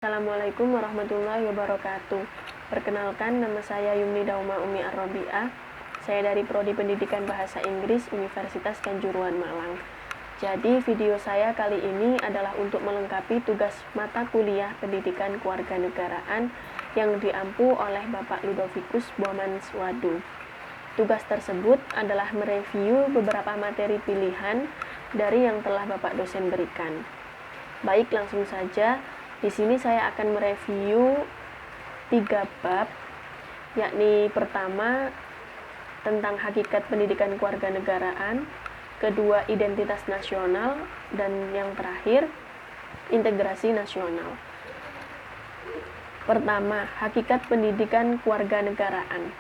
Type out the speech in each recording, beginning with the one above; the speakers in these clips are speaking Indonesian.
Assalamualaikum warahmatullahi wabarakatuh. Perkenalkan, nama saya Yumni Dauma Umi Ar-Robiah. Saya dari Prodi Pendidikan Bahasa Inggris Universitas Kanjuruhan Malang. Jadi video saya kali ini adalah untuk melengkapi tugas mata kuliah Pendidikan Kewarganegaraan yang diampu oleh Bapak Ludovicus Bomanswadu. Tugas tersebut adalah mereview beberapa materi pilihan dari yang telah Bapak dosen berikan. Baik, langsung saja. Di sini saya akan mereview 3 bab, yakni pertama tentang hakikat pendidikan kewarganegaraan, kedua identitas nasional, dan yang terakhir integrasi nasional. Pertama, hakikat pendidikan kewarganegaraan.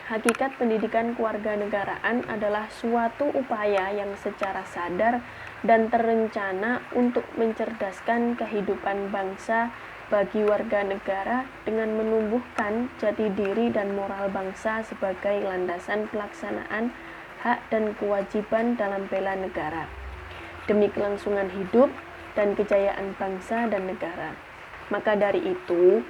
Hakikat pendidikan kewarganegaraan adalah suatu upaya yang secara sadar dan terencana untuk mencerdaskan kehidupan bangsa bagi warga negara dengan menumbuhkan jati diri dan moral bangsa sebagai landasan pelaksanaan hak dan kewajiban dalam bela negara, demi kelangsungan hidup dan kejayaan bangsa dan negara. Maka dari itu,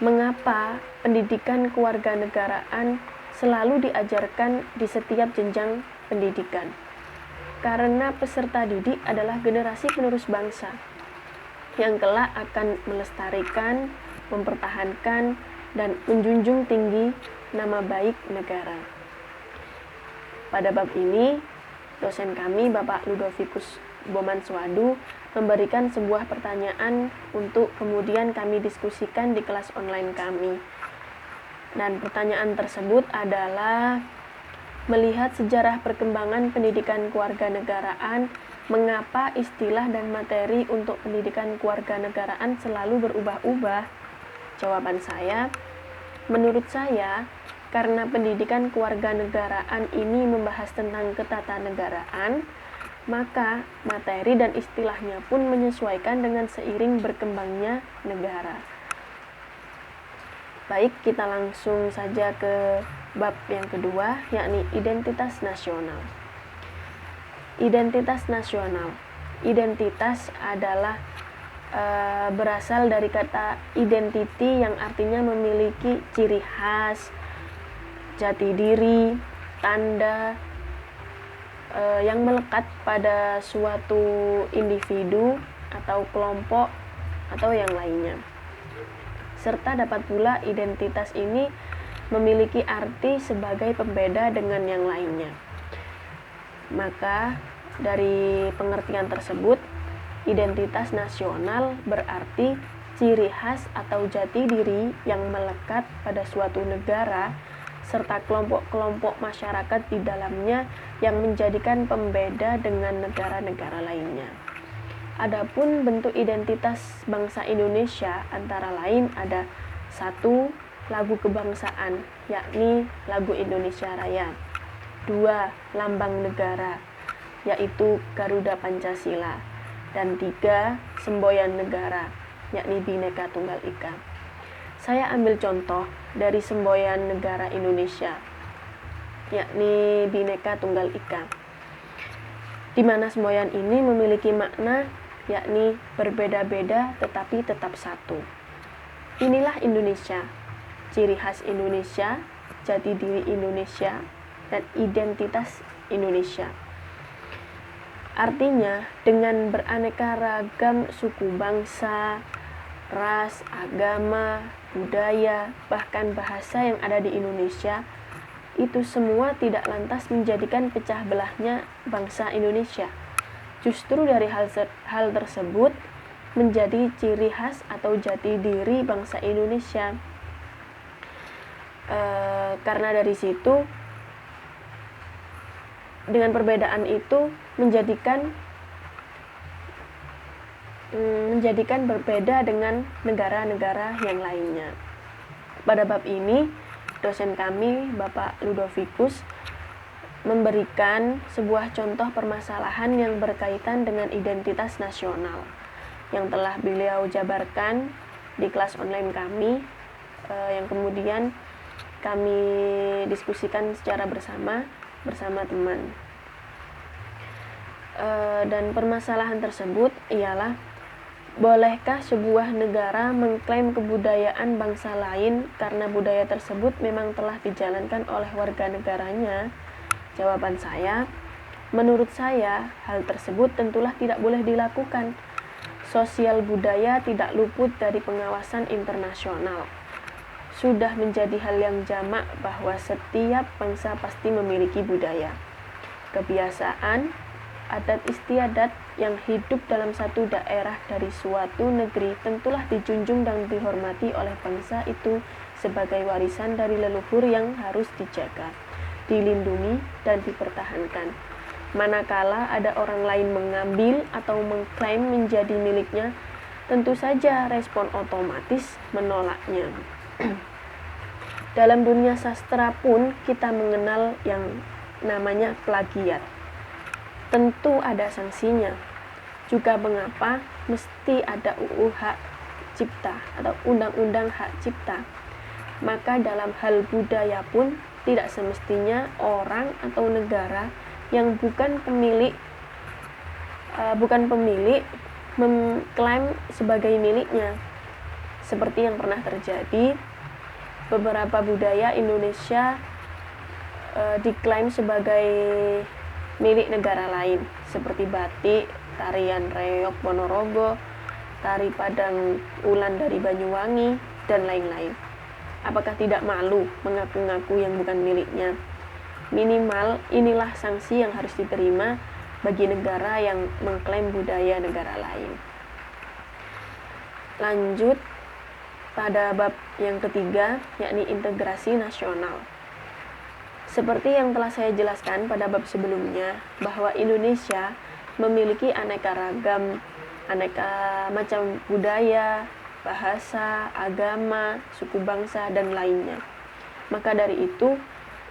mengapa pendidikan kewarganegaraan selalu diajarkan di setiap jenjang pendidikan? Karena peserta didik adalah generasi penerus bangsa yang kelak akan melestarikan, mempertahankan, dan menjunjung tinggi nama baik negara. Pada bab ini, dosen kami Bapak Ludovicus Bomanswadu memberikan sebuah pertanyaan untuk kemudian kami diskusikan di kelas online kami. Dan pertanyaan tersebut adalah, melihat sejarah perkembangan pendidikan kewarganegaraan, mengapa istilah dan materi untuk pendidikan kewarganegaraan selalu berubah-ubah? Jawaban saya, menurut saya, karena pendidikan kewarganegaraan ini membahas tentang ketatanegaraan, maka materi dan istilahnya pun menyesuaikan dengan seiring berkembangnya negara. Baik, kita langsung saja ke bab yang kedua, yakni identitas nasional. Identitas nasional. Identitas adalah berasal dari kata identity yang artinya memiliki ciri khas, jati diri, tanda yang melekat pada suatu individu atau kelompok atau yang lainnya. Serta dapat pula identitas ini memiliki arti sebagai pembeda dengan yang lainnya. Maka dari pengertian tersebut, identitas nasional berarti ciri khas atau jati diri yang melekat pada suatu negara serta kelompok-kelompok masyarakat di dalamnya yang menjadikan pembeda dengan negara-negara lainnya. Adapun bentuk identitas bangsa Indonesia antara lain ada 1. Lagu kebangsaan, yakni lagu Indonesia Raya. 2. Lambang negara, yaitu Garuda Pancasila. Dan 3. Semboyan negara, yakni Bhinneka Tunggal Ika. Saya ambil contoh dari semboyan negara Indonesia, yakni Bhinneka Tunggal Ika, di mana semboyan ini memiliki makna, yakni berbeda-beda tetapi tetap satu. Inilah Indonesia, ciri khas Indonesia, jati diri Indonesia, dan identitas Indonesia. Artinya, dengan beraneka ragam suku bangsa, ras, agama, budaya, bahkan bahasa yang ada di Indonesia, itu semua tidak lantas menjadikan pecah belahnya bangsa Indonesia. Justru dari hal tersebut menjadi ciri khas atau jati diri bangsa Indonesia. Karena dari situ, dengan perbedaan itu menjadikan berbeda dengan negara-negara yang lainnya. Pada bab ini, dosen kami, Bapak Ludovicus, memberikan sebuah contoh permasalahan yang berkaitan dengan identitas nasional yang telah beliau jabarkan di kelas online kami, yang kemudian kami diskusikan secara bersama teman. Dan permasalahan tersebut ialah Bolehkah sebuah negara mengklaim kebudayaan bangsa lain karena budaya tersebut memang telah dijalankan oleh warga negaranya? Jawaban saya, menurut saya, hal tersebut tentulah tidak boleh dilakukan. Sosial budaya tidak luput dari pengawasan internasional. Sudah menjadi hal yang jamak bahwa setiap bangsa pasti memiliki budaya, kebiasaan, adat istiadat yang hidup dalam satu daerah dari suatu negeri tentulah dijunjung dan dihormati oleh bangsa itu sebagai warisan dari leluhur yang harus dijaga, dilindungi, dan dipertahankan. Manakala ada orang lain mengambil atau mengklaim menjadi miliknya, tentu saja respon otomatis menolaknya. Dalam dunia sastra pun kita mengenal yang namanya plagiat. Tentu ada sanksinya. Juga mengapa mesti ada UU Hak Cipta atau Undang-Undang Hak Cipta. Maka dalam hal budaya pun tidak semestinya orang atau negara yang bukan pemilik mengklaim sebagai miliknya. Seperti yang pernah terjadi, beberapa budaya Indonesia diklaim sebagai milik negara lain, seperti batik, tarian reog Ponorogo, tari Padang Ulan dari Banyuwangi, dan lain-lain. Apakah tidak malu mengaku-ngaku yang bukan miliknya? Minimal inilah sanksi yang harus diterima bagi negara yang mengklaim budaya negara lain. Lanjut pada bab yang ketiga, yakni integrasi nasional. Seperti yang telah saya jelaskan pada bab sebelumnya, bahwa Indonesia memiliki aneka macam budaya, bahasa, agama, suku bangsa, dan lainnya. Maka dari itu,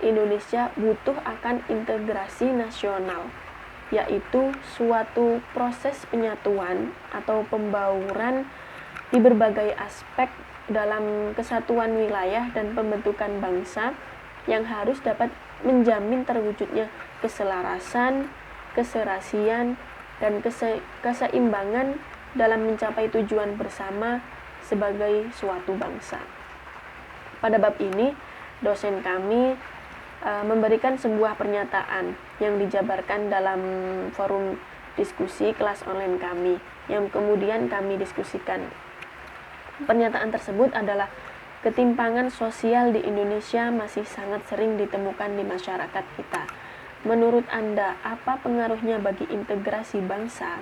Indonesia butuh akan integrasi nasional, yaitu suatu proses penyatuan atau pembauran di berbagai aspek dalam kesatuan wilayah dan pembentukan bangsa yang harus dapat menjamin terwujudnya keselarasan, keserasian, dan keseimbangan dalam mencapai tujuan bersama sebagai suatu bangsa. Pada bab ini, dosen kami memberikan sebuah pernyataan yang dijabarkan dalam forum diskusi kelas online kami, yang kemudian kami diskusikan. Pernyataan tersebut adalah ketimpangan sosial di Indonesia masih sangat sering ditemukan di masyarakat kita. Menurut Anda, apa pengaruhnya bagi integrasi bangsa?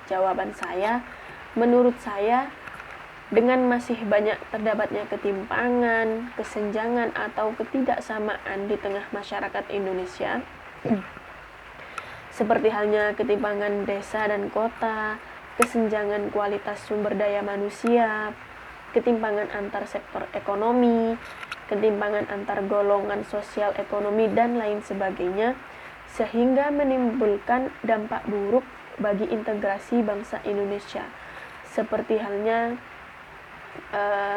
Jawaban saya, menurut saya, dengan masih banyak terdapatnya ketimpangan, kesenjangan, atau ketidaksamaan di tengah masyarakat Indonesia, seperti halnya ketimpangan desa dan kota, kesenjangan kualitas sumber daya manusia, ketimpangan antar sektor ekonomi, ketimpangan antar golongan sosial ekonomi, dan lain sebagainya, sehingga menimbulkan dampak buruk bagi integrasi bangsa Indonesia. Seperti halnya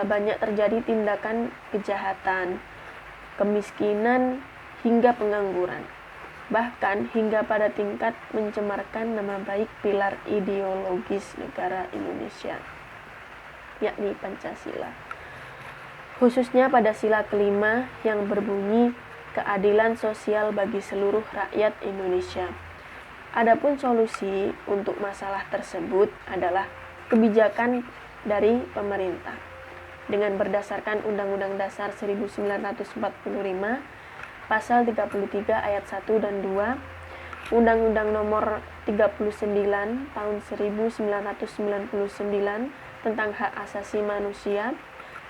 banyak terjadi tindakan kejahatan, kemiskinan, hingga pengangguran. Bahkan hingga pada tingkat mencemarkan nama baik pilar ideologis negara Indonesia, yakni Pancasila. Khususnya pada sila kelima yang berbunyi keadilan sosial bagi seluruh rakyat Indonesia. Adapun solusi untuk masalah tersebut adalah kebijakan dari pemerintah dengan berdasarkan Undang-Undang Dasar 1945 Pasal 33 ayat 1 dan 2, Undang-Undang Nomor 39 Tahun 1999 tentang Hak Asasi Manusia,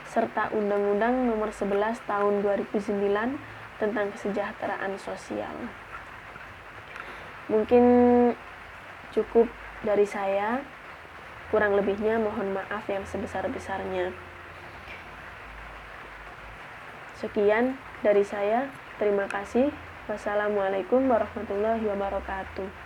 serta Undang-Undang Nomor 11 Tahun 2009 tentang Kesejahteraan Sosial. Mungkin cukup dari saya. Kurang lebihnya mohon maaf yang sebesar-besarnya. Sekian dari saya. Terima kasih. Wassalamualaikum warahmatullahi wabarakatuh.